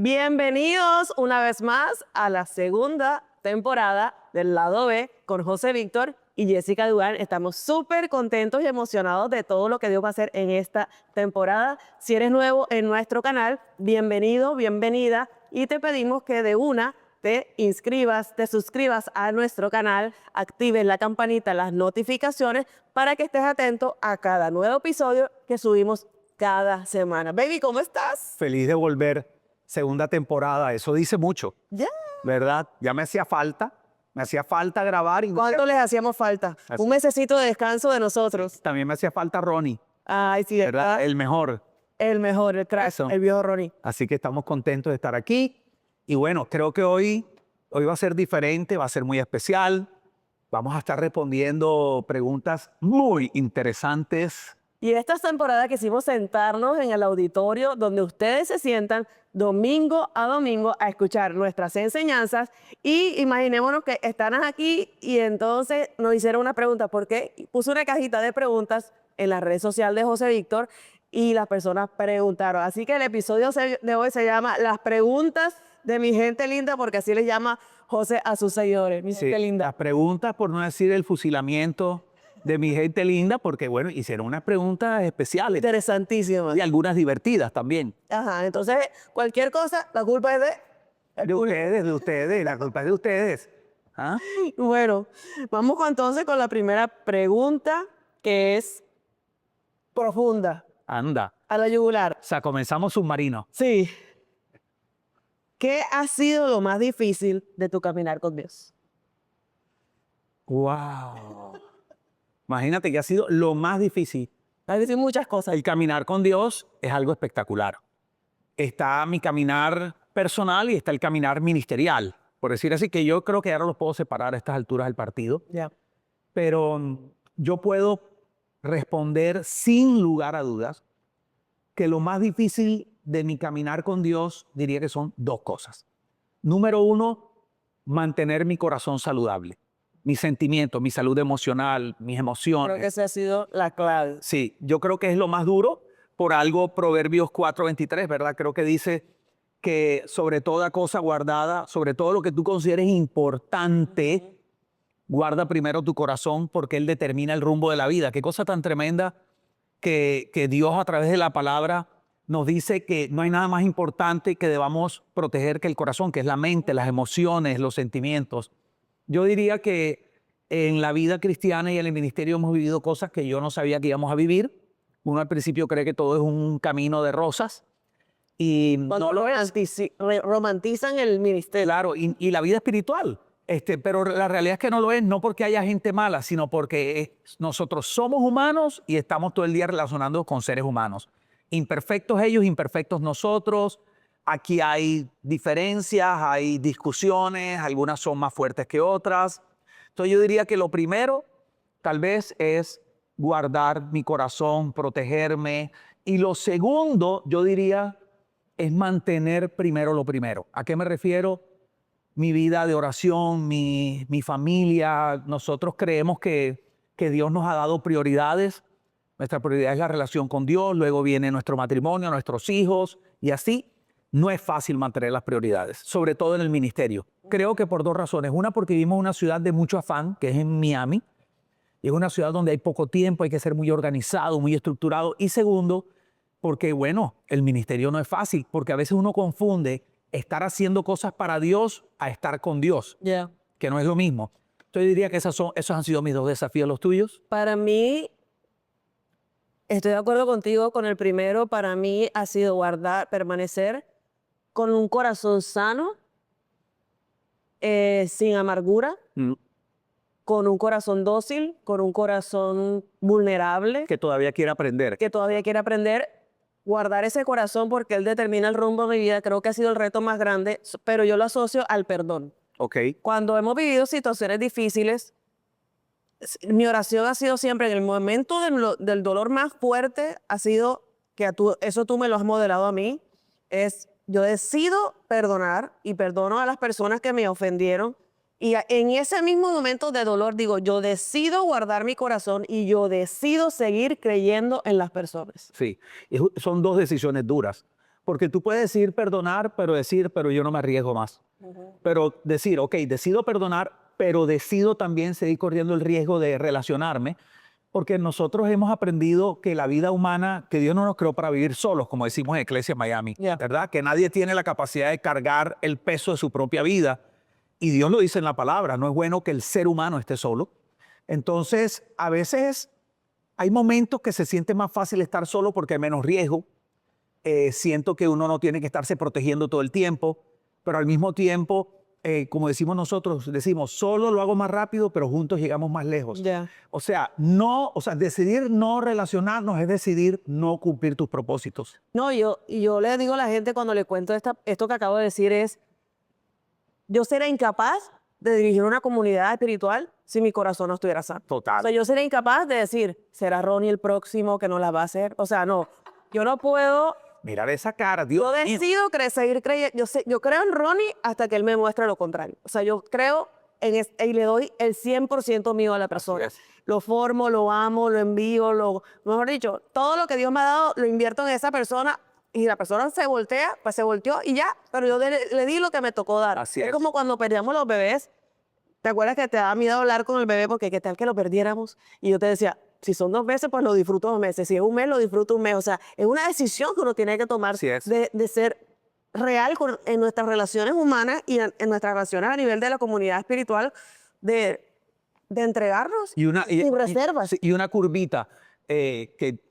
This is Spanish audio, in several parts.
Bienvenidos una vez más a la segunda temporada del Lado B con José Víctor y Jessica Dugan. Estamos súper contentos y emocionados de todo lo que Dios va a hacer en esta temporada. Si eres nuevo en nuestro canal, bienvenido, bienvenida, y te pedimos que de una te inscribas, te suscribas a nuestro canal, actives la campanita, las notificaciones para que estés atento a cada nuevo episodio que subimos cada semana. Baby, ¿cómo estás? Feliz de volver, segunda temporada, eso dice mucho, Ya. ¿verdad? Ya me hacía falta grabar y ¿Cuánto les hacíamos falta? Así. Un mesecito de descanso de nosotros. también me hacía falta Ronnie, Ay, sí, ¿verdad? ¿verdad? El mejor. El mejor, el crack, Eso. el viejo Ronnie. Así que estamos contentos de estar aquí. Y bueno, creo que hoy va a ser diferente, va a ser muy especial. Vamos a estar respondiendo preguntas muy interesantes. Y esta temporada quisimos sentarnos en el auditorio donde ustedes se sientan domingo a domingo a escuchar nuestras enseñanzas y imaginémonos que están aquí y entonces nos hicieron una pregunta porque puse una cajita de preguntas en la red social de José Víctor y las personas preguntaron. Así que el episodio de hoy se llama Las preguntas de mi gente linda, porque así les llama José a sus seguidores. Mi gente linda. Las preguntas, por no decir el fusilamiento de mi gente linda, porque bueno, hicieron unas preguntas especiales Interesantísimas. y algunas divertidas también. Ajá, entonces cualquier cosa, la culpa es De ustedes, la culpa es de ustedes. ¿Ah? Bueno, vamos entonces con la primera pregunta, que es profunda, Anda. a la yugular. O sea, comenzamos submarino. Sí. ¿Qué ha sido lo más difícil de tu caminar con Dios? ¡Wow! Imagínate que ha sido lo más difícil. Hay decir muchas cosas. El caminar con Dios es algo espectacular. Está mi caminar personal y está el caminar ministerial. Por decir así, que yo creo que ahora los puedo separar a estas alturas del partido. Ya. Pero yo puedo responder sin lugar a dudas que lo más difícil de mi caminar con Dios diría que son dos cosas. Número uno, mantener mi corazón saludable, mis sentimientos, mi salud emocional, mis emociones. Creo que esa ha sido la clave. Sí, yo creo que es lo más duro. Por algo Proverbios 4:23, ¿verdad? Creo que dice que sobre toda cosa guardada, sobre todo lo que tú consideres importante, guarda primero tu corazón porque Él determina el rumbo de la vida. Qué cosa tan tremenda que Dios a través de la palabra nos dice que no hay nada más importante que debamos proteger que el corazón, que es la mente, las emociones, los sentimientos. Yo diría que en la vida cristiana y en el ministerio hemos vivido cosas que yo no sabía que íbamos a vivir. Uno al principio cree que todo es un camino de rosas y Cuando romantizan el ministerio. claro, y la vida espiritual. Pero la realidad es que no lo es, no porque haya gente mala, sino porque nosotros somos humanos y estamos todo el día relacionando con seres humanos. Imperfectos ellos, imperfectos nosotros. Aquí hay diferencias, hay discusiones, algunas son más fuertes que otras. Entonces yo diría que lo primero tal vez es guardar mi corazón, protegerme. Y lo segundo, yo diría, es mantener primero lo primero. ¿A qué me refiero? Mi vida de oración, mi familia. Nosotros creemos que Dios nos ha dado prioridades. Nuestra prioridad es la relación con Dios, luego viene nuestro matrimonio, nuestros hijos, y así no es fácil mantener las prioridades, sobre todo en el ministerio. Creo que por dos razones. Una, porque vivimos en una ciudad de mucho afán, que es en Miami, y es una ciudad donde hay poco tiempo, hay que ser muy organizado, muy estructurado. Y segundo, porque bueno, el ministerio no es fácil, porque a veces uno confunde estar haciendo cosas para Dios a estar con Dios, Ya. que no es lo mismo. Entonces diría que esos han sido mis dos desafíos, los tuyos. Para mí, estoy de acuerdo contigo con el primero. Para mí ha sido permanecer con un corazón sano, sin amargura, con un corazón dócil, con un corazón vulnerable, Que todavía quiere aprender. que todavía quiere aprender. Guardar ese corazón porque él determina el rumbo de mi vida, creo que ha sido el reto más grande, pero yo lo asocio al perdón. Ok. Cuando hemos vivido situaciones difíciles, mi oración ha sido siempre en el momento del dolor más fuerte, ha sido que eso tú me lo has modelado a mí, es yo decido perdonar y perdono a las personas que me ofendieron. Y en ese mismo momento de dolor digo, yo decido guardar mi corazón y yo decido seguir creyendo en las personas. Sí, son dos decisiones duras, Porque tú puedes decir perdonar, pero yo no me arriesgo más. Pero decir, ok, decido perdonar, pero decido también seguir corriendo el riesgo de relacionarme, porque nosotros hemos aprendido que la vida humana, que Dios no nos creó para vivir solos, como decimos en Iglesia Miami, ¿verdad? Que nadie tiene la capacidad de cargar el peso de su propia vida. Y Dios lo dice en la palabra, no es bueno que el ser humano esté solo. Entonces, a veces hay momentos que se siente más fácil estar solo porque hay menos riesgo. Siento que uno no tiene que estarse protegiendo todo el tiempo, pero al mismo tiempo, como decimos nosotros, decimos, solo lo hago más rápido, pero juntos llegamos más lejos. O sea, decidir no relacionarnos es decidir no cumplir tus propósitos. No, yo le digo a la gente cuando le cuento esto que acabo de decir es, yo sería incapaz de dirigir una comunidad espiritual si mi corazón no estuviera sano. Total. O sea, yo sería incapaz de decir, ¿será Ronnie el próximo que no la va a hacer? O sea, no, yo no puedo. Mirar esa cara, Dios Yo mío. decido seguir creyendo. Yo creo en Ronnie hasta que él me muestre lo contrario. O sea, yo creo y le doy el 100% mío a la persona. Lo formo, lo amo, lo envío, mejor dicho, todo lo que Dios me ha dado lo invierto en esa persona y la persona se voltea, pues se volteó y ya, pero yo le di lo que me tocó dar. Así es es. como cuando perdíamos los bebés. ¿Te acuerdas que te daba miedo hablar con el bebé porque qué tal que lo perdiéramos? Y yo te decía, si son 2 meses, pues lo disfruto 2 meses. Si es 1 mes, lo disfruto 1 mes. O sea, es una decisión que uno tiene que tomar Así es. de ser real en nuestras relaciones humanas y en nuestras relaciones a nivel de la comunidad espiritual, de entregarnos sin reservas. Y una curvita que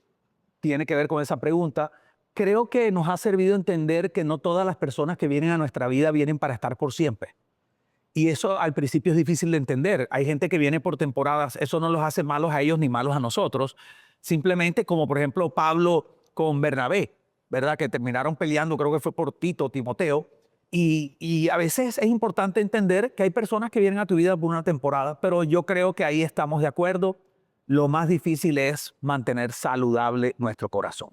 tiene que ver con esa pregunta. Creo que nos ha servido entender que no todas las personas que vienen a nuestra vida vienen para estar por siempre. Y eso al principio es difícil de entender. Hay gente que viene por temporadas, eso no los hace malos a ellos ni malos a nosotros. Simplemente como por ejemplo Pablo con Bernabé, ¿verdad? Que terminaron peleando, creo que fue por Tito, Timoteo. Y a veces es importante entender que hay personas que vienen a tu vida por una temporada, pero yo creo que ahí estamos de acuerdo. Lo más difícil es mantener saludable nuestro corazón.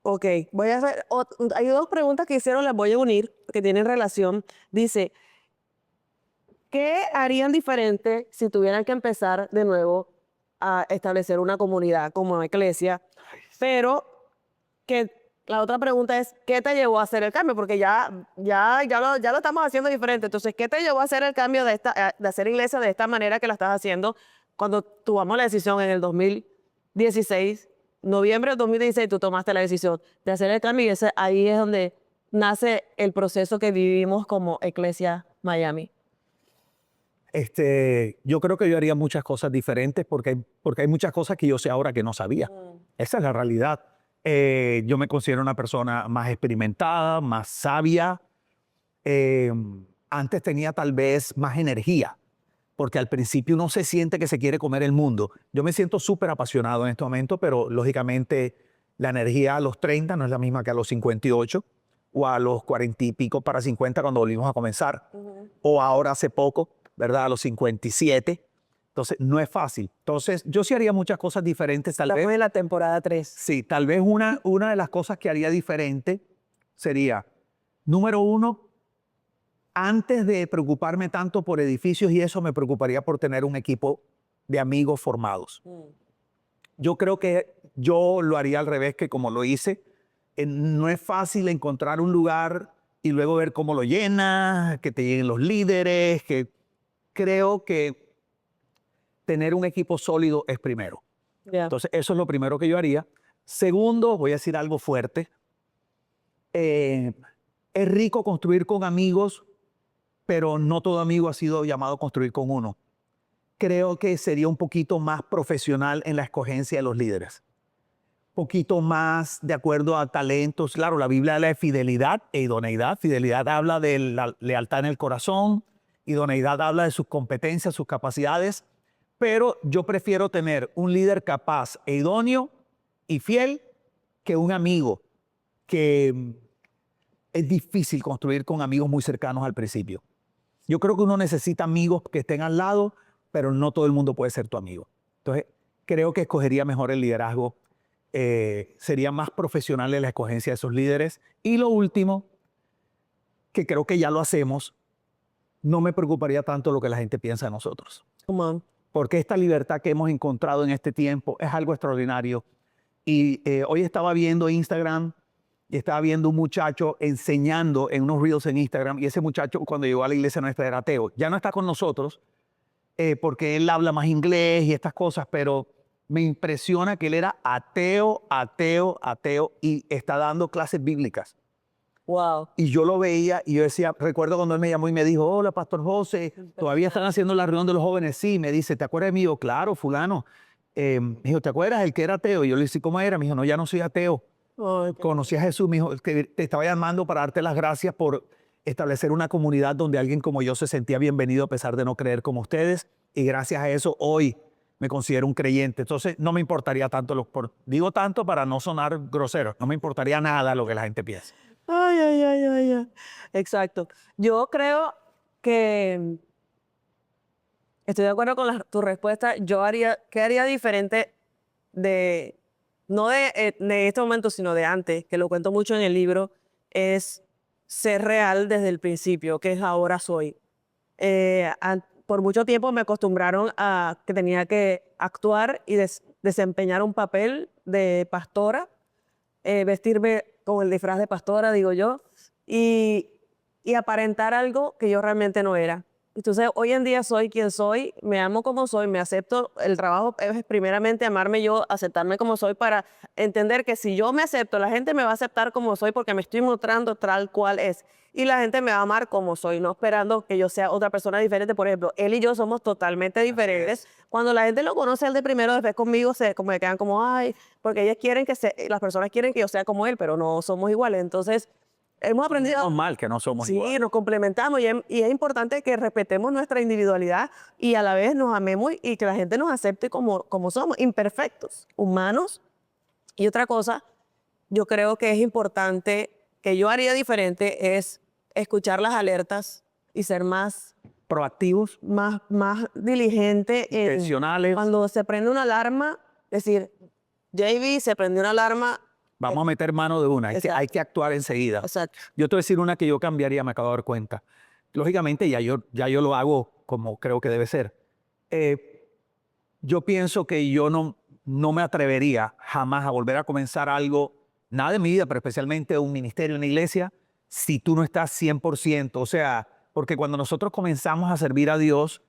Ok, voy a hacer, hay 2 preguntas que hicieron, las voy a unir, que tienen relación. Dice, ¿qué harían diferente si tuvieran que empezar de nuevo a establecer una comunidad como iglesia? Pero que la otra pregunta es, ¿qué te llevó a hacer el cambio? Porque ya lo estamos haciendo diferente. Entonces, ¿qué te llevó a hacer el cambio de hacer iglesia de esta manera que la estás haciendo cuando tomamos la decisión en el 2016, noviembre del 2016, tú tomaste la decisión de hacer el cambio y ahí es donde nace el proceso que vivimos como Iglesia Miami? Yo creo que yo haría muchas cosas diferentes porque hay muchas cosas que yo sé ahora que no sabía. Esa es la realidad. Yo me considero una persona más experimentada, más sabia. Antes tenía tal vez más energía, porque al principio uno se siente que se quiere comer el mundo. Yo me siento súper apasionado en este momento, pero lógicamente la energía a los 30 no es la misma que a los 58 o a los 40 y pico para 50 cuando volvimos a comenzar, o ahora hace poco, ¿verdad? A los 57. Entonces, no es fácil. Entonces, yo sí haría muchas cosas diferentes, tal vez. Estamos en la temporada 3. Sí, tal vez una de las cosas que haría diferente sería, número 1, antes de preocuparme tanto por edificios y eso, me preocuparía por tener un equipo de amigos formados. Yo creo que yo lo haría al revés que como lo hice. No es fácil encontrar un lugar y luego ver cómo lo llenas, que te lleguen los líderes, que creo que tener un equipo sólido es primero. Entonces, eso es lo primero que yo haría. Segundo, voy a decir algo fuerte. Es rico construir con amigos, pero no todo amigo ha sido llamado a construir con uno. Creo que sería un poquito más profesional en la escogencia de los líderes. Un poquito más de acuerdo a talentos. Claro, la Biblia habla de fidelidad e idoneidad. Fidelidad habla de la lealtad en el corazón. Idoneidad habla de sus competencias, sus capacidades. Pero yo prefiero tener un líder capaz e idóneo y fiel que un amigo que es difícil construir con amigos muy cercanos al principio. Yo creo que uno necesita amigos que estén al lado, pero no todo el mundo puede ser tu amigo. Entonces, creo que escogería mejor el liderazgo. Sería más profesional en la escogencia de esos líderes. Y lo último, que creo que ya lo hacemos, no me preocuparía tanto lo que la gente piensa de nosotros. Porque esta libertad que hemos encontrado en este tiempo es algo extraordinario. Y hoy estaba viendo Instagram y estaba viendo un muchacho enseñando en unos reels en Instagram, y ese muchacho cuando llegó a la iglesia nuestra era ateo. Ya no está con nosotros porque él habla más inglés y estas cosas, pero me impresiona que él era ateo, ateo, ateo, y está dando clases bíblicas. Wow. Y yo lo veía y yo decía, recuerdo cuando él me llamó y me dijo, hola, Pastor José, ¿todavía están haciendo la reunión de los jóvenes? Sí, me dice, ¿te acuerdas de mí? Yo, claro, fulano. Me dijo, ¿te acuerdas el que era ateo? Y yo le dije, ¿cómo era? Me dijo, no, ya no soy ateo. Ay, qué Conocí a Jesús, me dijo, que te estaba llamando para darte las gracias por establecer una comunidad donde alguien como yo se sentía bienvenido a pesar de no creer como ustedes. Y gracias a eso hoy me considero un creyente. Entonces no me importaría tanto, digo tanto para no sonar grosero, no me importaría nada lo que la gente piense. Ay, ay, ay, ay, ay. Exacto. Yo creo que estoy de acuerdo con tu respuesta. ¿Qué haría diferente de, no de este momento, sino de antes, que lo cuento mucho en el libro, es ser real desde el principio, que es ahora soy. Por mucho tiempo me acostumbraron a que tenía que actuar y desempeñar un papel de pastora, vestirme con el disfraz de pastora, digo yo, y, y aparentar algo que yo realmente no era. Entonces, hoy en día soy quien soy, me amo como soy, me acepto. El trabajo es primeramente amarme yo, aceptarme como soy para entender que si yo me acepto, la gente me va a aceptar como soy porque me estoy mostrando tal cual es. Y la gente me va a amar como soy, no esperando que yo sea otra persona diferente. Por ejemplo, él y yo somos totalmente diferentes. Cuando la gente lo conoce él de primero, después conmigo como me quedan como, ay, porque ellas quieren las personas quieren que yo sea como él, pero no somos iguales. Entonces, hemos aprendido. Es normal que no somos Sí, iguales. nos complementamos y es importante que respetemos nuestra individualidad y a la vez nos amemos y que la gente nos acepte como somos, imperfectos, humanos. Y otra cosa, yo creo que es importante, que yo haría diferente, es escuchar las alertas y ser Proactivos, más diligente intencionales. cuando se prende una alarma, decir, JB, se prendió una alarma. Vamos a meter mano de una, hay que actuar enseguida. Exacto. Yo te voy a decir una que yo cambiaría, me acabo de dar cuenta. Lógicamente ya yo lo hago como creo que debe ser. Yo pienso que yo no me atrevería jamás a volver a comenzar algo, nada de mi vida, pero especialmente un ministerio, una iglesia, si tú no estás 100%. O sea, porque cuando nosotros comenzamos a servir a Dios,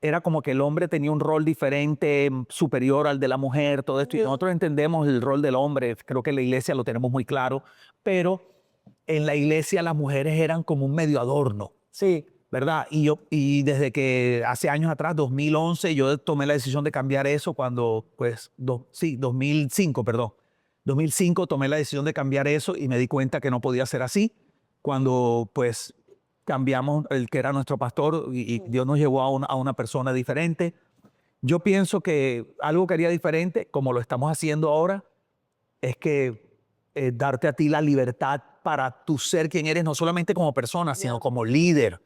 era como que el hombre tenía un rol diferente, superior al de la mujer, todo esto. Y nosotros entendemos el rol del hombre, creo que en la iglesia lo tenemos muy claro, pero en la iglesia las mujeres eran como un medio adorno. Sí. ¿Verdad? Y desde que hace años atrás, 2011, yo tomé la decisión de cambiar eso cuando, pues, 2005, perdón. 2005 tomé la decisión de cambiar eso y me di cuenta que no podía ser así. Cuando, pues, cambiamos el que era nuestro pastor y Dios nos llevó a una persona diferente. Yo pienso que algo que haría diferente, como lo estamos haciendo ahora, es que darte a ti la libertad para tú ser quien eres, no solamente como persona, sino como líder.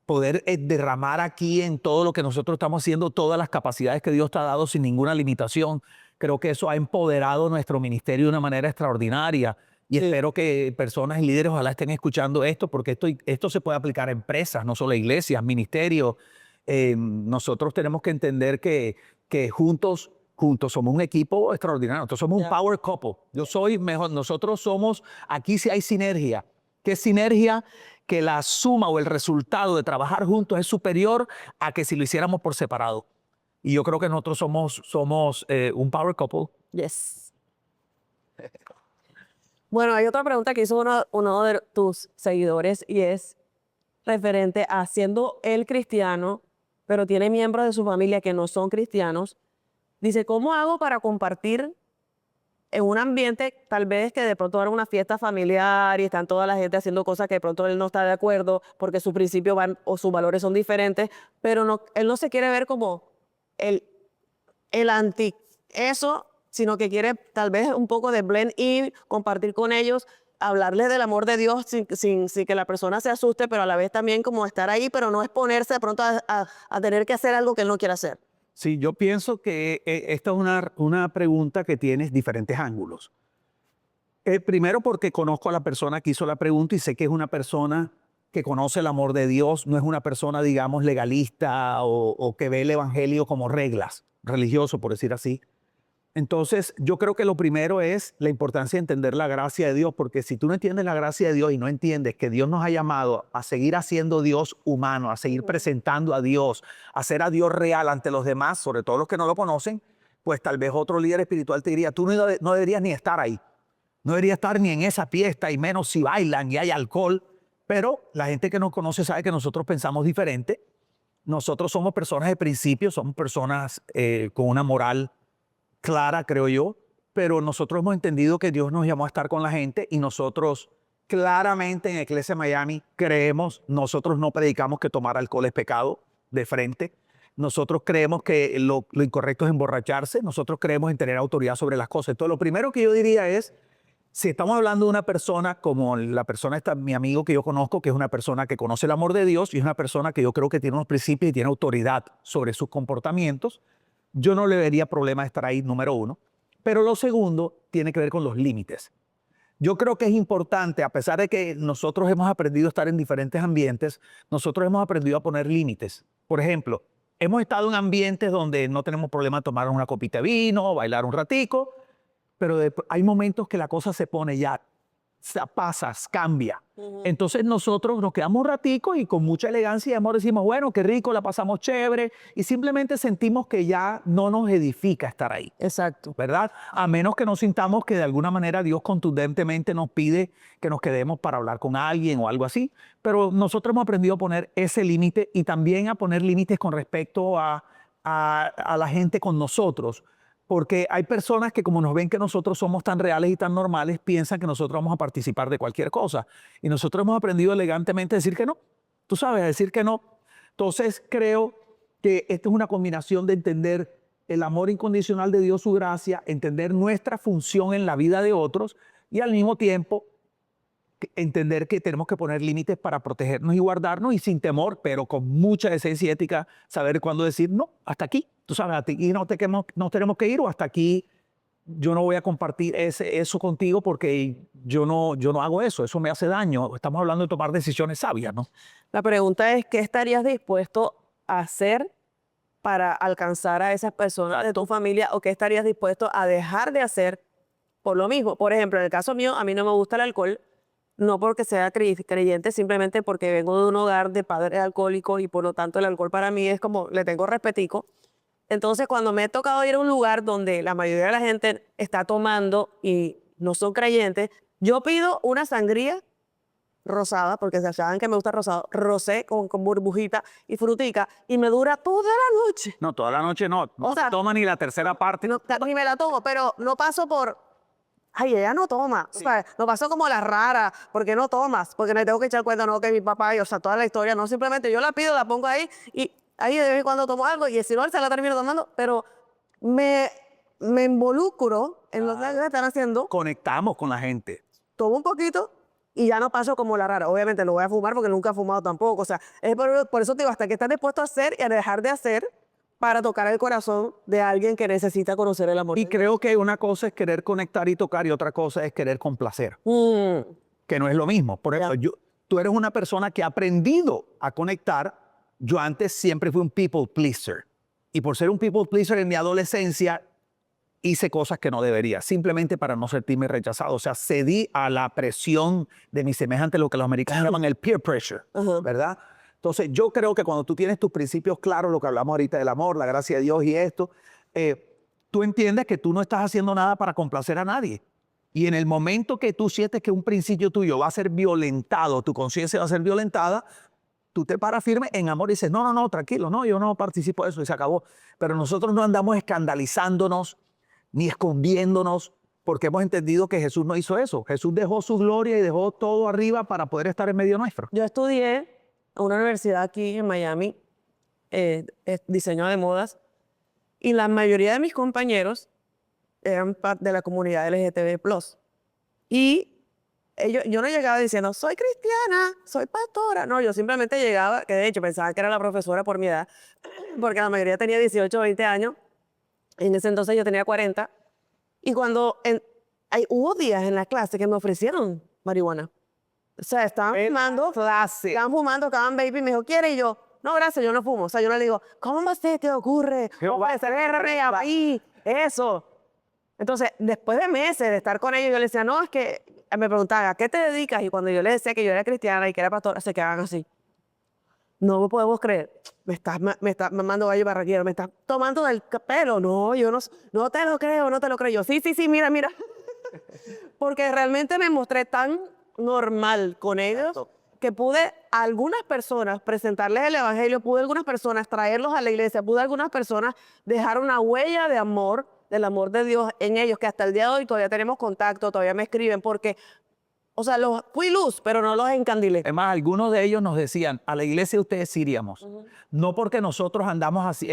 Poder derramar aquí en todo lo que nosotros estamos haciendo, todas las capacidades que Dios te ha dado sin ninguna limitación. Creo que eso ha empoderado nuestro ministerio de una manera extraordinaria. Y espero que personas y líderes ojalá estén escuchando esto, porque esto se puede aplicar a empresas, no solo a iglesias, ministerios. Nosotros tenemos que entender que juntos somos un equipo extraordinario. Nosotros somos un power couple. Yo soy mejor. Nosotros somos, aquí sí hay sinergia. ¿Qué sinergia? Que la suma o el resultado de trabajar juntos es superior a que si lo hiciéramos por separado. Y yo creo que nosotros somos un power couple. Yes. Bueno, hay otra pregunta que hizo uno de tus seguidores y es referente a siendo él cristiano, pero tiene miembros de su familia que no son cristianos. Dice, ¿cómo hago para compartir en un ambiente tal vez que de pronto era una fiesta familiar y están toda la gente haciendo cosas que de pronto él no está de acuerdo porque sus principios van o sus valores son diferentes, pero no, él no se quiere ver como el anti eso, sino que quiere tal vez un poco de blend in, compartir con ellos, hablarles del amor de Dios sin que la persona se asuste, pero a la vez también como estar ahí, pero no exponerse de pronto a tener que hacer algo que él no quiere hacer? Sí, yo pienso que esta es una pregunta que tiene diferentes ángulos. Primero porque conozco a la persona que hizo la pregunta y sé que es una persona que conoce el amor de Dios, no es una persona, digamos, legalista o que ve el evangelio como reglas, religioso, por decir así. Entonces, yo creo que lo primero es la importancia de entender la gracia de Dios, porque si tú no entiendes la gracia de Dios y no entiendes que Dios nos ha llamado a seguir haciendo Dios humano, a seguir presentando a Dios, a hacer a Dios real ante los demás, sobre todo los que no lo conocen, pues tal vez otro líder espiritual te diría, tú no deberías ni estar ahí, no deberías estar ni en esa fiesta, y menos si bailan y hay alcohol. Pero la gente que nos conoce sabe que nosotros pensamos diferente. Nosotros somos personas de principio, somos personas con una moral clara, creo yo, pero nosotros hemos entendido que Dios nos llamó a estar con la gente y nosotros claramente en Iglesia Miami creemos, nosotros no predicamos que tomar alcohol es pecado de frente, nosotros creemos que lo incorrecto es emborracharse, nosotros creemos en tener autoridad sobre las cosas. Entonces, lo primero que yo diría es, si estamos hablando de una persona como la persona esta, mi amigo que yo conozco, que es una persona que conoce el amor de Dios y es una persona que yo creo que tiene unos principios y tiene autoridad sobre sus comportamientos, yo no le vería problema estar ahí, número uno. Pero lo segundo tiene que ver con los límites. Yo creo que es importante, a pesar de que nosotros hemos aprendido a estar en diferentes ambientes, nosotros hemos aprendido a poner límites. Por ejemplo, hemos estado en ambientes donde no tenemos problema de tomar una copita de vino, bailar un ratico, pero hay momentos que la cosa se pone ya, pasas, cambia. Entonces nosotros nos quedamos un ratico y con mucha elegancia y amor decimos, bueno, qué rico, la pasamos chévere, y simplemente sentimos que ya no nos edifica estar ahí. Exacto. ¿Verdad? A menos que nos sintamos que de alguna manera Dios contundentemente nos pide que nos quedemos para hablar con alguien o algo así. Pero nosotros hemos aprendido a poner ese límite y también a poner límites con respecto a la gente con nosotros. Porque hay personas que como nos ven que nosotros somos tan reales y tan normales, piensan que nosotros vamos a participar de cualquier cosa. Y nosotros hemos aprendido elegantemente a decir que no. Tú sabes, a decir que no. Entonces creo que esta es una combinación de entender el amor incondicional de Dios, su gracia, entender nuestra función en la vida de otros y al mismo tiempo entender que tenemos que poner límites para protegernos y guardarnos y sin temor, pero con mucha decencia y ética, saber cuándo decir no, hasta aquí. Tú sabes, hasta aquí no tenemos que ir, o hasta aquí yo no voy a compartir eso contigo porque yo no hago eso me hace daño. Estamos hablando de tomar decisiones sabias, ¿no? La pregunta es, ¿qué estarías dispuesto a hacer para alcanzar a esas personas de tu familia, o qué estarías dispuesto a dejar de hacer por lo mismo? Por ejemplo, en el caso mío, a mí no me gusta el alcohol, no porque sea creyente, simplemente porque vengo de un hogar de padres alcohólicos y por lo tanto el alcohol para mí es como, le tengo respetico. Entonces, cuando me he tocado ir a un lugar donde la mayoría de la gente está tomando y no son creyentes, yo pido una sangría rosada, porque se saben que me gusta rosado, rosé con burbujita y frutica, y me dura toda la noche. No, toda la noche no. No O sea, se toma ni la tercera parte. No, ni me la tomo, pero no paso por... Ay, ella no toma. Sí. O sea, no paso como la rara. ¿Por qué no tomas? Porque me tengo que echar cuenta, no, que mi papá, o sea, toda la historia, no, simplemente yo la pido, la pongo ahí, y ahí de vez en cuando tomo algo, y si no, se la termino tomando, pero me involucro en lo que están haciendo, Conectamos con la gente. tomo un poquito y ya no paso como la rara. Obviamente lo voy a fumar porque nunca he fumado tampoco. O sea, es por eso te digo, hasta que estás dispuesto a hacer y a dejar de hacer para tocar el corazón de alguien que necesita conocer el amor. Y creo que una cosa es querer conectar y tocar y otra cosa es querer complacer, que no es lo mismo. Por ejemplo, tú eres una persona que ha aprendido a conectar. Yo antes siempre fui un people pleaser. Y por ser un people pleaser en mi adolescencia, hice cosas que no debería, simplemente para no sentirme rechazado. O sea, cedí a la presión de mis semejantes, lo que los americanos llaman el peer pressure, ¿verdad? Entonces, yo creo que cuando tú tienes tus principios claros, lo que hablamos ahorita del amor, la gracia de Dios y esto, tú entiendes que tú no estás haciendo nada para complacer a nadie. Y en el momento que tú sientes que un principio tuyo va a ser violentado, tu conciencia va a ser violentada, tú te paras firme en amor y dices, no, tranquilo, no, yo no participo de eso y se acabó. Pero nosotros no andamos escandalizándonos ni escondiéndonos porque hemos entendido que Jesús no hizo eso. Jesús dejó su gloria y dejó todo arriba para poder estar en medio nuestro. Yo estudié en una universidad aquí en Miami, diseño de modas, y la mayoría de mis compañeros eran parte de la comunidad LGTB+. Y yo no llegaba diciendo, soy cristiana, soy pastora. No, yo simplemente llegaba, que de hecho pensaba que era la profesora por mi edad, porque la mayoría tenía 18 o 20 años. En ese entonces yo tenía 40. Y cuando hubo días en la clase que me ofrecieron marihuana. O sea, estaban fumando, estaban baby, me dijo, ¿quiere? Y yo, no, gracias, yo no fumo. O sea, yo no le digo, ¿cómo se te ocurre? ¿Cómo puede ser ahí? Eso. Entonces, después de meses de estar con ellos, yo les decía, no, es que me preguntaban, ¿a qué te dedicas? Y cuando yo les decía que yo era cristiana y que era pastora, se quedaban así. No lo podemos creer. Me estás mamando gallo barraquero, me estás tomando del pelo. No, yo no, no te lo creo, no te lo creo. Yo, sí, sí, sí, mira, mira. Porque realmente me mostré tan normal con ellos que pude a algunas personas presentarles el evangelio, pude a algunas personas traerlos a la iglesia, pude a algunas personas dejar una huella de amor, del amor de Dios en ellos, que hasta el día de hoy todavía tenemos contacto, todavía me escriben, porque, o sea, los fui luz, pero no los encandilé. Además, algunos de ellos nos decían, a la iglesia ustedes iríamos. No porque nosotros andamos así,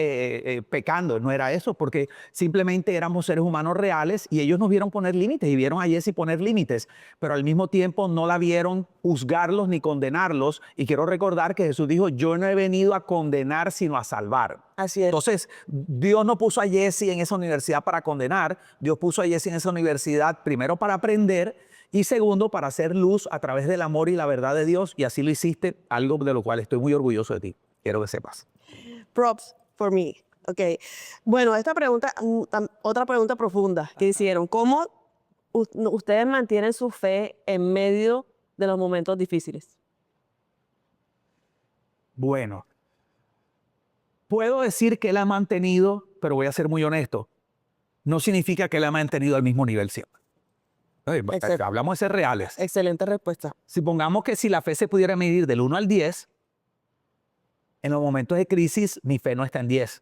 pecando, no era eso, porque simplemente éramos seres humanos reales y ellos nos vieron poner límites y vieron a Jessy poner límites, pero al mismo tiempo no la vieron juzgarlos ni condenarlos. Y quiero recordar que Jesús dijo, yo no he venido a condenar, sino a salvar. Así es. Entonces, Dios no puso a Jessy en esa universidad para condenar, Dios puso a Jessy en esa universidad primero para aprender y segundo para hacer luz a través del amor y la verdad de Dios, y así lo hiciste, algo de lo cual estoy muy orgulloso de ti. Quiero que sepas. Props for me. Ok. Bueno, esta pregunta, otra pregunta profunda que hicieron. ¿Cómo ustedes mantienen su fe en medio de los momentos difíciles? Bueno, puedo decir que la ha mantenido, pero voy a ser muy honesto. No significa que la ha mantenido al mismo nivel siempre. Exacto. Hablamos de ser reales. Excelente respuesta. Supongamos que si la fe se pudiera medir del 1 al 10, en los momentos de crisis mi fe no está en 10.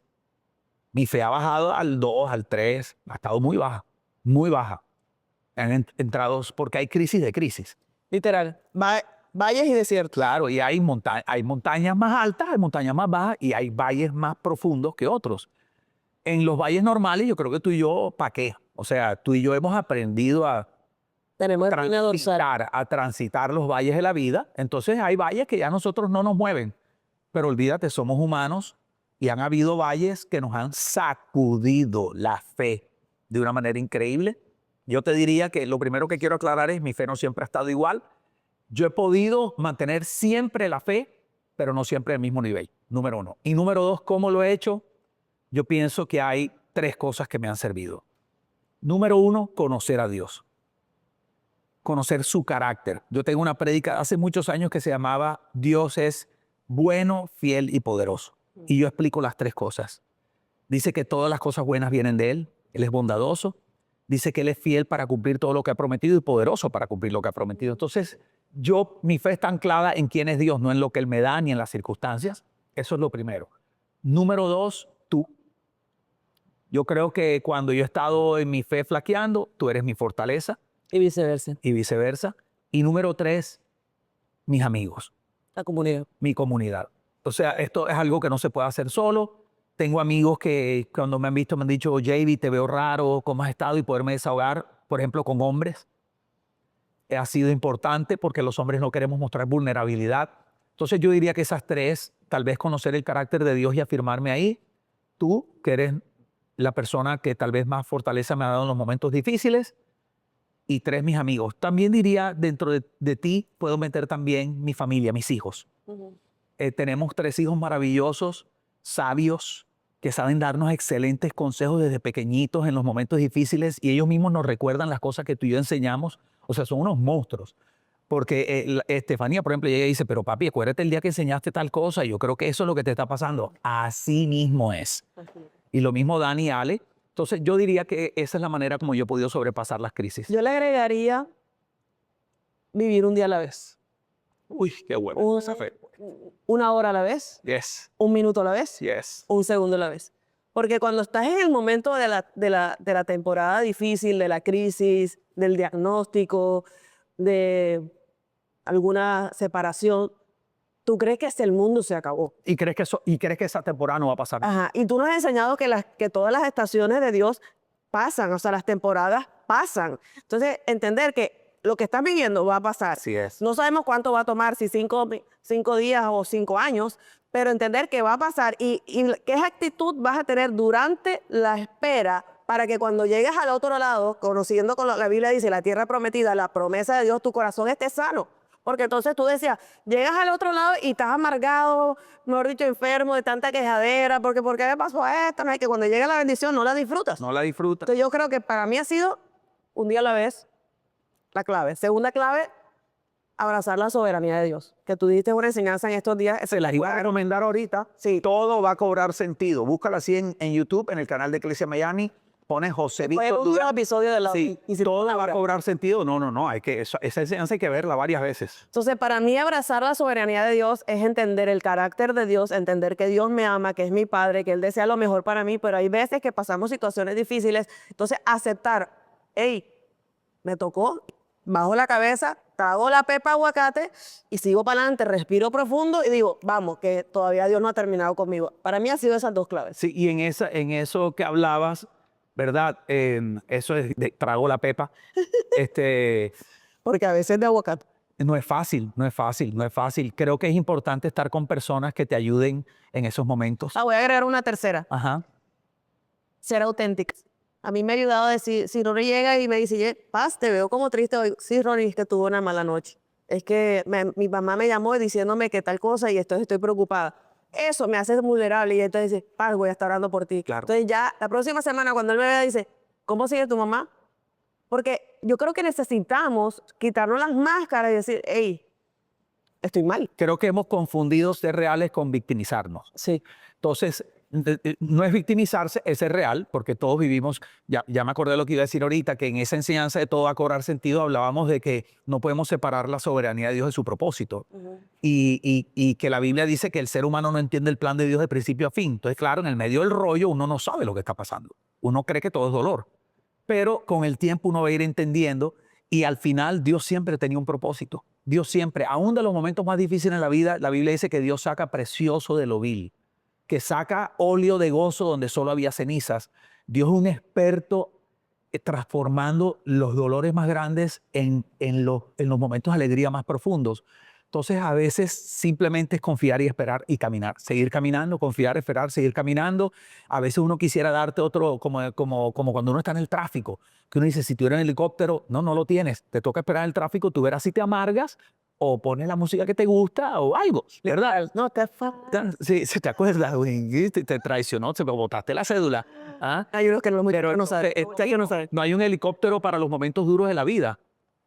Mi fe ha bajado al 2, al 3, ha estado muy baja, muy baja. Han entrado porque hay crisis de crisis. Literal. Valles y desiertos. Claro, y hay montañas más altas, hay montañas más bajas y hay valles más profundos que otros. En los valles normales yo creo que tú y yo, ¿para qué? O sea, tú y yo hemos aprendido a Tenemos espina dorsal. transitar los valles de la vida. Entonces hay valles que ya a nosotros no nos mueven. Pero olvídate, somos humanos y han habido valles que nos han sacudido la fe de una manera increíble. Yo te diría que lo primero que quiero aclarar es mi fe no siempre ha estado igual. Yo he podido mantener siempre la fe, pero no siempre al mismo nivel, número 1. Y número 2, ¿cómo lo he hecho? Yo pienso que hay 3 cosas que me han servido. Número 1, conocer a Dios. Conocer su carácter. Yo tengo una prédica hace muchos años que se llamaba Dios es bueno, fiel y poderoso. Y yo explico las 3 cosas. Dice que todas las cosas buenas vienen de Él. Él es bondadoso. Dice que Él es fiel para cumplir todo lo que ha prometido y poderoso para cumplir lo que ha prometido. Entonces, mi fe está anclada en quién es Dios, no en lo que Él me da ni en las circunstancias. Eso es lo primero. Número 2, tú. Yo creo que cuando yo he estado en mi fe flaqueando, tú eres mi fortaleza. Y viceversa. Y viceversa. Y número 3, mis amigos. La comunidad. Mi comunidad. O sea, esto es algo que no se puede hacer solo. Tengo amigos que cuando me han visto me han dicho, JV, te veo raro, ¿cómo has estado? Y poderme desahogar, por ejemplo, con hombres. Ha sido importante porque los hombres no queremos mostrar vulnerabilidad. Entonces yo diría que esas 3, tal vez conocer el carácter de Dios y afirmarme ahí. Tú, que eres la persona que tal vez más fortaleza me ha dado en los momentos difíciles. Y 3, mis amigos. También diría, dentro de ti, puedo meter también mi familia, mis hijos. Tenemos 3 hijos maravillosos, sabios, que saben darnos excelentes consejos desde pequeñitos en los momentos difíciles y ellos mismos nos recuerdan las cosas que tú y yo enseñamos. O sea, son unos monstruos. Porque Estefanía, por ejemplo, ella dice, pero papi, acuérdate el día que enseñaste tal cosa. Y yo creo que eso es lo que te está pasando. Así mismo es. Y lo mismo Dani y Ale. Entonces yo diría que esa es la manera como yo he podido sobrepasar las crisis. Yo le agregaría vivir un día a la vez. Uy, qué bueno. Una hora a la vez. Yes. Un minuto a la vez. Yes. Un segundo a la vez. Porque cuando estás en el momento de la temporada difícil, de la crisis, del diagnóstico, de alguna separación, tú crees que el mundo se acabó. ¿Y crees que esa temporada no va a pasar? Ajá. Y tú nos has enseñado que todas las estaciones de Dios pasan, o sea, las temporadas pasan. Entonces, entender que lo que estás viviendo va a pasar. Así es. No sabemos cuánto va a tomar, si 5 días o 5 años, pero entender que va a pasar y qué actitud vas a tener durante la espera para que cuando llegues al otro lado, conociendo con la Biblia dice, la tierra prometida, la promesa de Dios, tu corazón esté sano. Porque entonces tú decías, llegas al otro lado y estás amargado, mejor dicho, enfermo de tanta quejadera, porque ¿por qué me pasó esto? No, es que cuando llega la bendición no la disfrutas. No la disfrutas. Entonces yo creo que para mí ha sido un día a la vez la clave. Segunda clave, abrazar la soberanía de Dios. Que tú diste una enseñanza en estos días. Se las iba a recomendar ahorita. Sí. Todo va a cobrar sentido. Búscala así en YouTube, en el canal de Iglesia Miami. Pones José Fue Víctor un Durán. episodio de la... Sí, y si todo no, va a cobrar sentido. No. Esa enseñanza hay que verla varias veces. Entonces, para mí abrazar la soberanía de Dios es entender el carácter de Dios, entender que Dios me ama, que es mi Padre, que Él desea lo mejor para mí, pero hay veces que pasamos situaciones difíciles. Entonces, aceptar, hey, me tocó, bajo la cabeza, trago la pepa aguacate y sigo para adelante, respiro profundo y digo, vamos, que todavía Dios no ha terminado conmigo. Para mí han sido esas dos claves. Sí, y en eso que hablabas, ¿verdad? Eso es de trago la pepa. Porque a veces de aguacate. No es fácil. Creo que es importante estar con personas que te ayuden en esos momentos. Voy a agregar una tercera. Ajá. Ser auténtica. A mí me ha ayudado a decir, si Ronnie llega y me dice, Paz, te veo como triste hoy. Sí, Ronnie, es que tuve una mala noche. Es que mi mamá me llamó diciéndome que tal cosa y estoy preocupada. Eso me hace vulnerable y entonces dice, Paz, voy a estar orando por ti. Claro. Entonces ya la próxima semana cuando él me vea dice, ¿cómo sigue tu mamá? Porque yo creo que necesitamos quitarnos las máscaras y decir, hey, estoy mal. Creo que hemos confundido ser reales con victimizarnos. Sí. Entonces, no es victimizarse, es ser real, porque todos vivimos, ya me acordé de lo que iba a decir ahorita, que en esa enseñanza de todo va a cobrar sentido, hablábamos de que no podemos separar la soberanía de Dios de su propósito. Y que la Biblia dice que el ser humano no entiende el plan de Dios de principio a fin. Entonces, claro, en el medio del rollo uno no sabe lo que está pasando. Uno cree que todo es dolor. Pero con el tiempo uno va a ir entendiendo y al final Dios siempre tenía un propósito. Dios siempre, aún de los momentos más difíciles en la vida, la Biblia dice que Dios saca precioso de lo vil, que saca óleo de gozo donde solo había cenizas. Dios es un experto transformando los dolores más grandes en los momentos de alegría más profundos. Entonces, a veces simplemente es confiar y esperar y caminar. Seguir caminando, confiar, esperar, seguir caminando. A veces uno quisiera darte otro, como cuando uno está en el tráfico, que uno dice, si tuviera un helicóptero, no lo tienes. Te toca esperar el tráfico, tú verás si te amargas o pones la música que te gusta o algo, ¿verdad? No, te Sí, se te acuerdas, güey, te traicionó, te botaste la cédula. ¿Ah? Hay unos que no, Pero no saben. no hay un helicóptero para los momentos duros de la vida.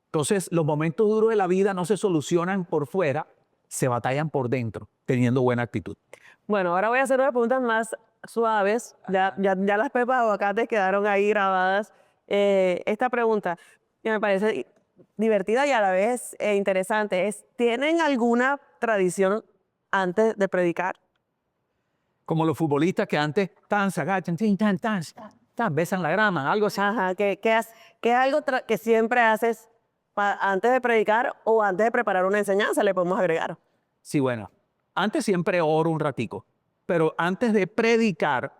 Entonces, los momentos duros de la vida no se solucionan por fuera, se batallan por dentro, teniendo buena actitud. Bueno, ahora voy a hacer unas preguntas más suaves. Ya las pepas de aguacate quedaron ahí grabadas. Esta pregunta, que me parece divertida y a la vez interesante, es, ¿tienen alguna tradición antes de predicar? Como los futbolistas que antes se agachan, besan la grama, algo así. Ajá, ¿qué es algo que siempre haces antes de predicar o antes de preparar una enseñanza? Le podemos agregar. Sí, bueno. Antes siempre oro un ratico, pero antes de predicar,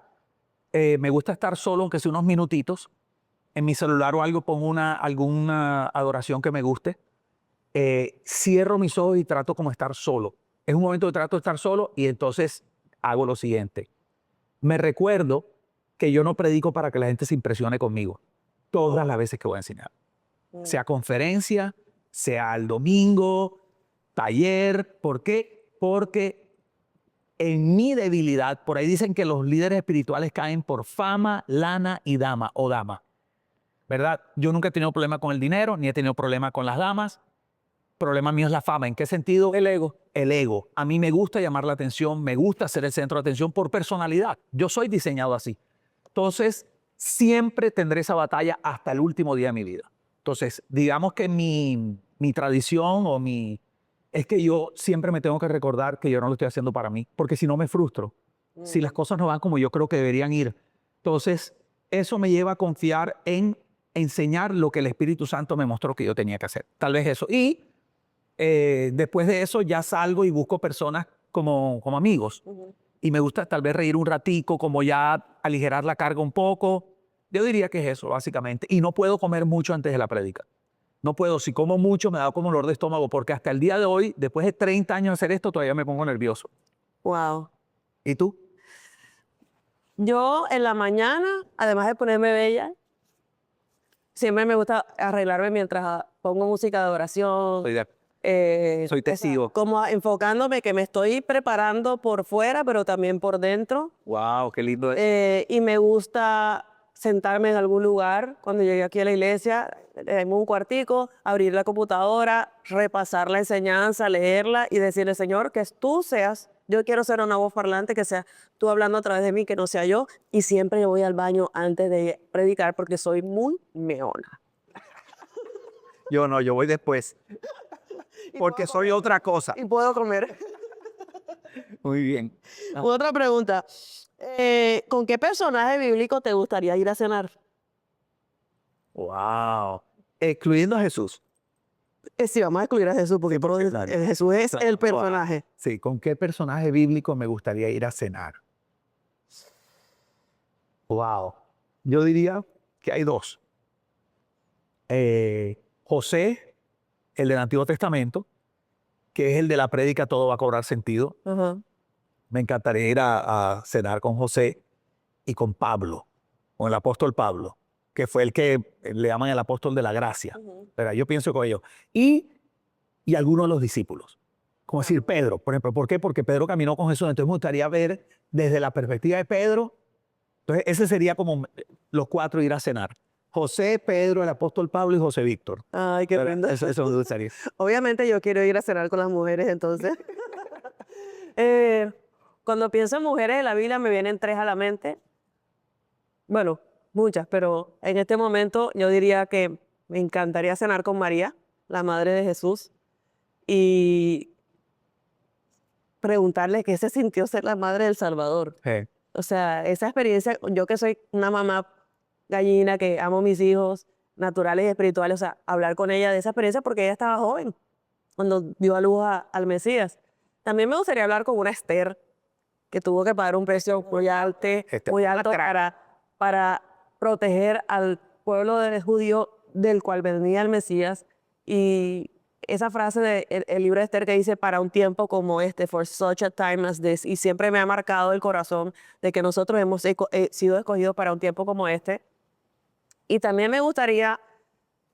me gusta estar solo, aunque sea unos minutitos. En mi celular o algo pongo alguna adoración que me guste. Cierro mis ojos y trato como estar solo. Es un momento que trato de estar solo y entonces hago lo siguiente. Me recuerdo que yo no predico para que la gente se impresione conmigo todas las veces que voy a enseñar. Sea conferencia, sea el domingo, taller. ¿Por qué? Porque en mi debilidad, por ahí dicen que los líderes espirituales caen por fama, lana y dama o dama. ¿Verdad? Yo nunca he tenido problema con el dinero, ni he tenido problema con las damas. Problema mío es la fama. ¿En qué sentido? El ego. El ego. A mí me gusta llamar la atención, me gusta ser el centro de atención por personalidad. Yo soy diseñado así. Entonces, siempre tendré esa batalla hasta el último día de mi vida. Entonces, digamos que mi tradición es que yo siempre me tengo que recordar que yo no lo estoy haciendo para mí, porque si no me frustro. Si las cosas no van como yo creo que deberían ir. Entonces, eso me lleva a confiar en enseñar lo que el Espíritu Santo me mostró que yo tenía que hacer. Tal vez eso. Y después de eso ya salgo y busco personas como amigos. Y me gusta tal vez reír un ratico, como ya aligerar la carga un poco. Yo diría que es eso, básicamente. Y no puedo comer mucho antes de la prédica. No puedo. Si como mucho me da como dolor de estómago, porque hasta el día de hoy, después de 30 años de hacer esto, todavía me pongo nervioso. Wow. ¿Y tú? Yo en la mañana, además de ponerme bella, siempre me gusta arreglarme mientras pongo música de oración. Soy testigo. Como enfocándome que me estoy preparando por fuera, pero también por dentro. Wow, qué lindo es. Y me gusta sentarme en algún lugar cuando llegué aquí a la iglesia, en un cuartico, abrir la computadora, repasar la enseñanza, leerla y decirle, Señor, que tú seas, yo quiero ser una voz parlante, que sea tú hablando a través de mí, que no sea yo. Y siempre voy al baño antes de predicar porque soy muy meona. Yo no, yo voy después. Porque soy otra cosa. Y puedo comer. Muy bien. Otra pregunta. ¿Con qué personaje bíblico te gustaría ir a cenar? Wow. Excluyendo a Jesús. Sí, vamos a excluir a Jesús porque claro. Jesús es el personaje. Sí, ¿con qué personaje bíblico me gustaría ir a cenar? Wow. Yo diría que hay dos. José, el del Antiguo Testamento, que es el de la prédica Todo va a cobrar sentido. Ajá. Me encantaría ir a cenar con José y con Pablo, con el apóstol Pablo, que fue el que le llaman el apóstol de la gracia. Pero yo pienso con ellos. Y algunos de los discípulos. Como decir Pedro, por ejemplo. ¿Por qué? Porque Pedro caminó con Jesús. Entonces me gustaría ver desde la perspectiva de Pedro. Entonces ese sería como los cuatro ir a cenar. José, Pedro, el apóstol Pablo y José Víctor. Ay, qué lindo. Eso me gustaría. Obviamente yo quiero ir a cenar con las mujeres, entonces. Cuando pienso en mujeres de la Biblia me vienen tres a la mente. Bueno, muchas, pero en este momento yo diría que me encantaría cenar con María, la madre de Jesús, y preguntarle qué se sintió ser la madre del Salvador. Sí. O sea, esa experiencia, yo que soy una mamá gallina, que amo a mis hijos naturales y espirituales, o sea, hablar con ella de esa experiencia porque ella estaba joven cuando dio a luz al Mesías. También me gustaría hablar con una Esther que tuvo que pagar un precio muy alto para proteger al pueblo judío del cual venía el Mesías. Y esa frase del libro de Esther que dice, para un tiempo como este, for such a time as this, y siempre me ha marcado el corazón de que nosotros hemos sido escogidos para un tiempo como este. Y también me gustaría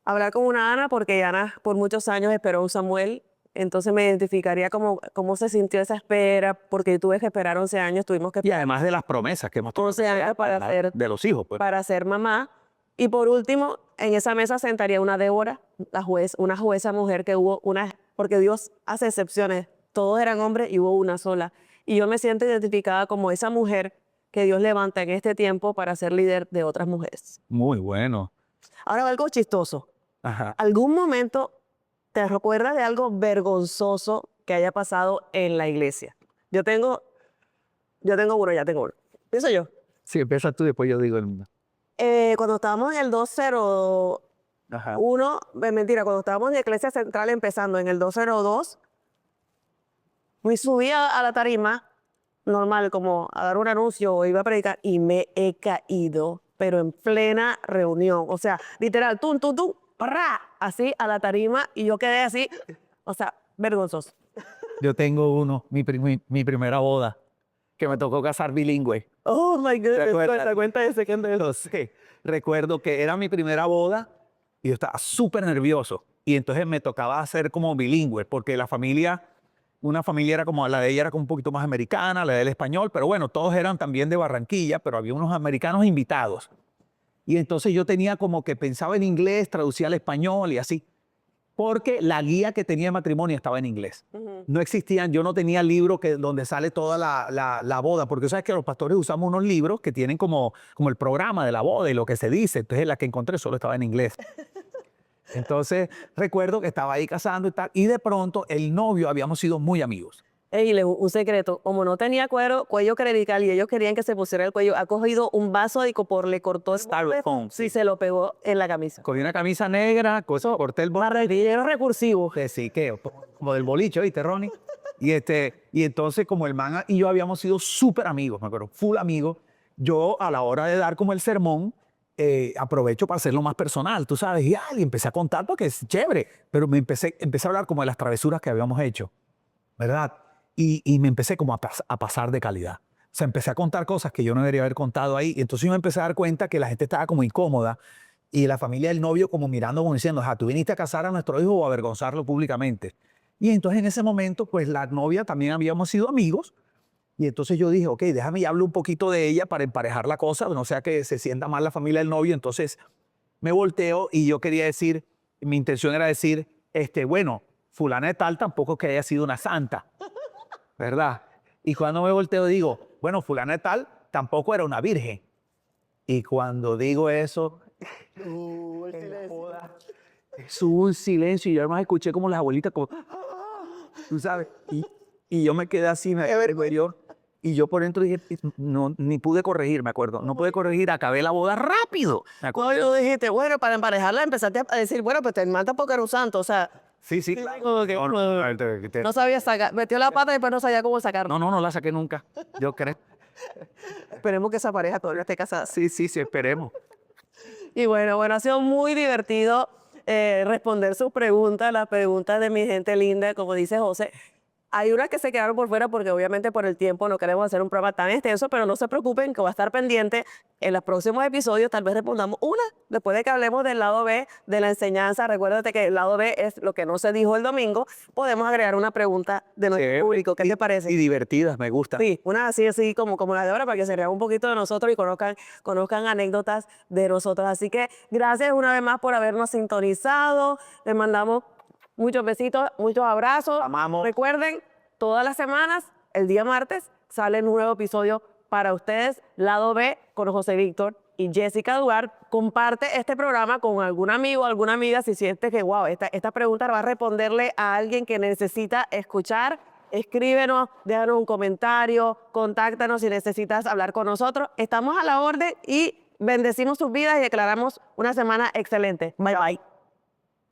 hablar con una Ana, porque Ana por muchos años esperó a un Samuel. Entonces me identificaría cómo se sintió esa espera, porque tuve que esperar 11 años, tuvimos que Y además de las promesas que hemos tenido 11 años de los hijos. Pues. para ser mamá. Y por último, en esa mesa sentaría una Débora, una jueza mujer que porque Dios hace excepciones, todos eran hombres y hubo una sola. Y yo me siento identificada como esa mujer que Dios levanta en este tiempo para ser líder de otras mujeres. Muy bueno. Ahora algo chistoso. Ajá. ¿Algún momento te recuerdas de algo vergonzoso que haya pasado en la iglesia? Yo tengo uno. Empiezo yo. Sí, empieza tú y después yo digo el mío. Cuando estábamos en el 201, Ajá. mentira, cuando estábamos en la iglesia central empezando en el 202, me subí a la tarima, normal, como a dar un anuncio o iba a predicar, y me he caído, pero en plena reunión. O sea, literal, tum, tum, tum, ¡prá! Así a la tarima, y yo quedé así, o sea, vergonzoso. Yo tengo uno, mi primera boda, que me tocó casar bilingüe. Oh, my goodness, cuenta ese, que Entonces, recuerdo que era mi primera boda y yo estaba súper nervioso. Y entonces me tocaba hacer como bilingüe, porque una familia era como, la de ella era como un poquito más americana, la del español, pero bueno, todos eran también de Barranquilla, pero había unos americanos invitados. Y entonces yo tenía como que pensaba en inglés, traducía al español y así. Porque la guía que tenía de matrimonio estaba en inglés. No existían, yo no tenía el libro donde sale toda la boda, porque sabes que los pastores usamos unos libros que tienen como el programa de la boda y lo que se dice. Entonces la que encontré solo estaba en inglés. Entonces recuerdo que estaba ahí casando y tal, y de pronto el novio, habíamos sido muy amigos. Y un secreto, como no tenía cuello clerical y ellos querían que se pusiera el cuello, ha cogido un vaso de icopor, le cortó el Styrofoam, sí, se lo pegó en la camisa. Cogí una camisa negra, corté el Marretillero recursivo. sí, que como del boliche, ¿viste, Ronnie? Y entonces como el man y yo habíamos sido súper amigos, me acuerdo, full amigos, yo a la hora de dar como el sermón, aprovecho para hacerlo más personal, tú sabes, y empecé a contar porque es chévere, pero empecé a hablar como de las travesuras que habíamos hecho, ¿verdad? Y me empecé como a pasar de calidad. O sea, empecé a contar cosas que yo no debería haber contado ahí. Y entonces yo me empecé a dar cuenta que la gente estaba como incómoda y la familia del novio como mirando, como diciendo, ¿tú viniste a casar a nuestro hijo o a avergonzarlo públicamente? Y entonces en ese momento, pues la novia también habíamos sido amigos. Y entonces yo dije, ok, déjame y hablo un poquito de ella para emparejar la cosa, no sea que se sienta mal la familia del novio. Entonces me volteo y yo quería decir, mi intención era decir, bueno, fulana de tal tampoco que haya sido una santa, ¿verdad? Y cuando me volteo digo, bueno, fulana de tal tampoco era una virgen. Y cuando digo eso, en la boda, hubo un silencio y yo además escuché como las abuelitas, como, tú sabes, y yo me quedé así, y yo por dentro dije, no, ni pude corregir, me acuerdo, no pude corregir, acabé la boda rápido. Me acuerdo. Cuando dijiste, bueno, para emparejarla empezaste a decir, bueno, pues el man tampoco era un santo, o sea, Sí, sí, claro. como que, no sabía sacar, metió la pata y después no sabía cómo sacarla. No la saqué nunca, yo creo. Esperemos que esa pareja todavía esté casada. Sí, esperemos. Y bueno, ha sido muy divertido responder sus preguntas, las preguntas de mi gente linda, como dice José. Hay unas que se quedaron por fuera porque obviamente por el tiempo no queremos hacer un programa tan extenso, pero no se preocupen que va a estar pendiente en los próximos episodios. Tal vez respondamos una después de que hablemos del lado B de la enseñanza. Recuérdate que el lado B es lo que no se dijo el domingo. Podemos agregar una pregunta de nuestro público. ¿Qué te parece? Y divertidas, me gusta. Sí, una así como la de ahora para que se rían un poquito de nosotros y conozcan anécdotas de nosotros. Así que gracias una vez más por habernos sintonizado. Les mandamos muchos besitos, muchos abrazos. Amamos. Recuerden, todas las semanas, el día martes, sale un nuevo episodio para ustedes, Lado B, con José Víctor y Jessica Duarte. Comparte este programa con algún amigo o alguna amiga si sientes que, wow, esta pregunta va a responderle a alguien que necesita escuchar. Escríbenos, déjanos un comentario, contáctanos si necesitas hablar con nosotros. Estamos a la orden y bendecimos sus vidas y declaramos una semana excelente. Bye, bye.